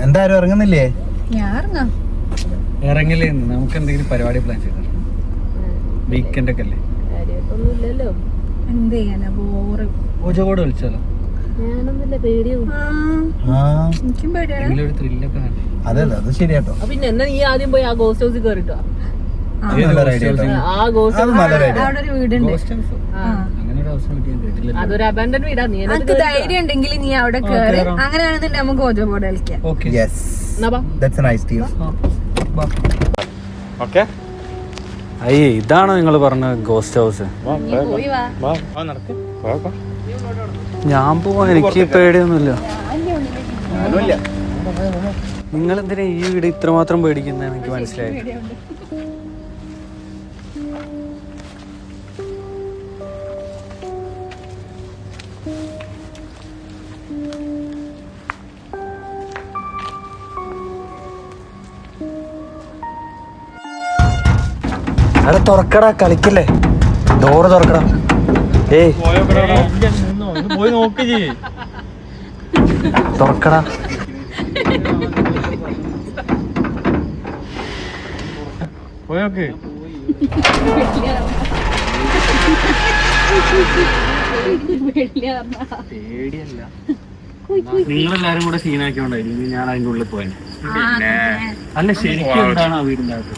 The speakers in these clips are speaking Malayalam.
എന്തായാലും ഇറങ്ങുന്നില്ലേ? ഇറങ്ങില്ലേ, നമുക്ക് എന്തെങ്കിലും പരിപാടി പ്ലാൻ ചെയ്തോ. വീക്കെൻഡ് ഒക്കെ അല്ലേ? എന്ത് ചെയ്യാനാ, ബോറ്. ഓജോട് വിളിച്ചാലോ? എനിക്കും പേടിയാണ്. ഒരു ത്രില്ലൊക്കെ കാണാം. അതെ അതെ, അത് ശരിയാട്ടോ. പിന്നെ എന്നാ നീ ആദ്യം പോയി ആ ഗോസ്റ്റ് ഹൗസിൽ കയറിട്ടോ. നല്ലൊരു ഐഡിയ കേട്ടോ. ആ ഗോസ്റ്റ് അത് നല്ലൊരു ഐഡിയ. അവിടെ ഒരു വീടുണ്ട്. അങ്ങനെ ഒരു അവസരം കിട്ടിയാൽ കേട്ടില്ല. അതൊരു അബാൻഡൻ വീടാ. നീ നമുക്ക് ധൈര്യം ഉണ്ടെങ്കിൽ നീ അവിടെ കയറി. അങ്ങനെയാണെന്നുണ്ടെങ്കിൽ നമുക്ക് ഓജോ ബോർഡ് കളിക്കാം. Okay, Yes. That's a nice deal. Okay. അയ്യേ, ഇതാണോ നിങ്ങൾ പറഞ്ഞ ഗോസ്റ്റ് ഹൗസ്? ഞാൻ പോവാ, എനിക്ക് പേടിയൊന്നുമില്ല. നിങ്ങൾ എന്തിനാ ഈ വീട് ഇത്രമാത്രം പേടിക്കുന്നതെന്ന് എനിക്ക് മനസ്സിലായി. അവിടെ തുറക്കടാ, കളിക്കല്ലേ, ഡോറ് തുറക്കടാ. ഏയ് പോയി നോക്കി തുറക്കടാ. പോയോക്ക്. പേടിയല്ല, നിങ്ങളെല്ലാരും കൂടെ സീനാക്കിയോണ്ടായിരുന്നു ഞാൻ അതിന്റെ ഉള്ളിൽ പോയത്. അല്ല, ശരിക്കും എന്താണ് ആ വീടിന്റെ അകത്ത്?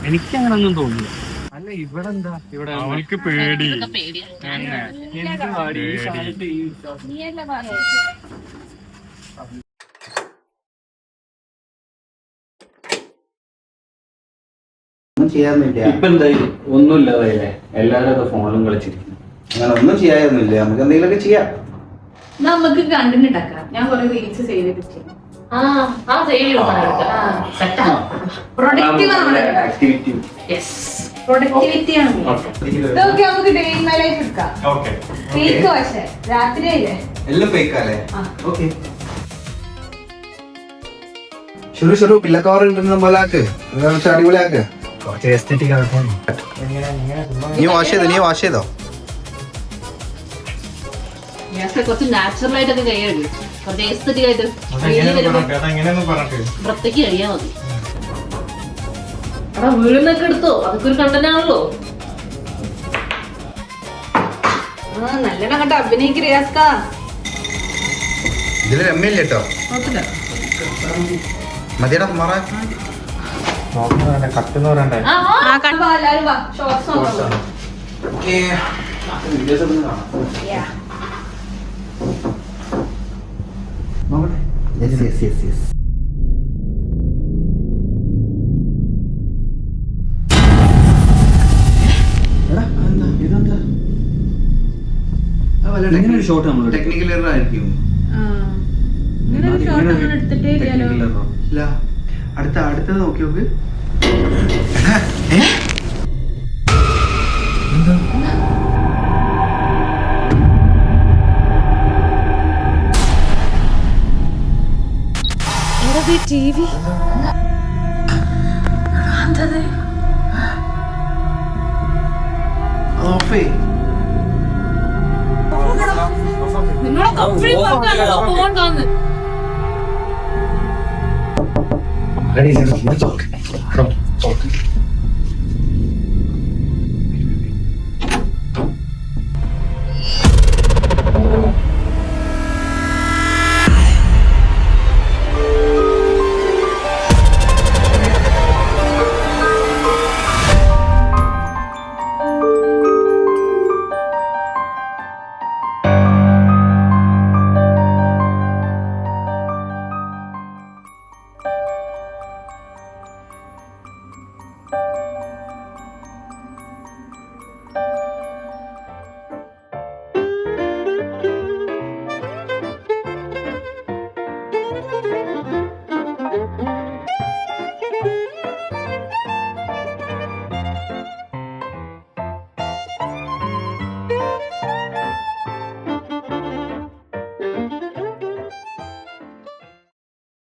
എനിക്ക് അങ്ങനൊന്നും തോന്നില്ല. അല്ല, ഇവിടെ എന്താ, ഇവിടെ അവൾക്ക് പേടി. ഇപ്പൊ എന്തായാലും ഒന്നുമില്ലാതായില്ലേ, എല്ലാവരും ഫോണിലും കളിച്ചിരിക്കുന്നു. അങ്ങനെ ഒന്നും ചെയ്യാനൊന്നുമില്ല, നമുക്ക് എന്തെങ്കിലുമൊക്കെ ചെയ്യാം. നമുക്ക് കണ്ടന്റ് ഉണ്ടാക്കാം. ഞാൻ കുറെ റീൽസ് സേവ് ചെയ്തിട്ട് പ്രൊഡക്ടിവിറ്റിയാണ്. നമുക്ക് ഡേ ഇൻ മൈ ലൈഫ് എടുക്കാം. ഫേക്ക് പക്ഷേ രാത്രിയായില്ലേ, എല്ലാം ഫേക്കല്ലേ? ഓക്കെ, ശുരു പിള്ളക്കവർ ഉണ്ടെന്ന പോലെ ആക്ക്, അടിപൊളിയാക്ക്. കുറച്ച് എസ്തെറ്റിക് ആൾക്കാർ. നീ വാഷ് ചെയ്തോ? കുറച്ച് നാച്ചുറൽ ആയിട്ടൊക്കെ കഴിയുള്ളൂ, കുറച്ച് എസ്തെറ്റിക് ആയിട്ട് വൃത്തിക്ക് കഴിയാ മതി. എടാ, വീടിനൊക്കെ എടുത്തോ, അതൊക്കെ ഒരു കണ്ടന്റ് ആണല്ലോ. നല്ലോണം കണ്ട അഭിനയിക്ക. ഇതില് രമ്യല്ലേ കേട്ടോ? മതിയടാ മാറാൻ. കട്ടെന്ന് പറയണ്ടേ? Yes. ഷോട്ട് നമ്മൾ ടെക്നിക്കൽ എറർ ആയിരിക്കും. ഇല്ല, അടുത്തത് നോക്കി നോക്ക്. TV. Thank you.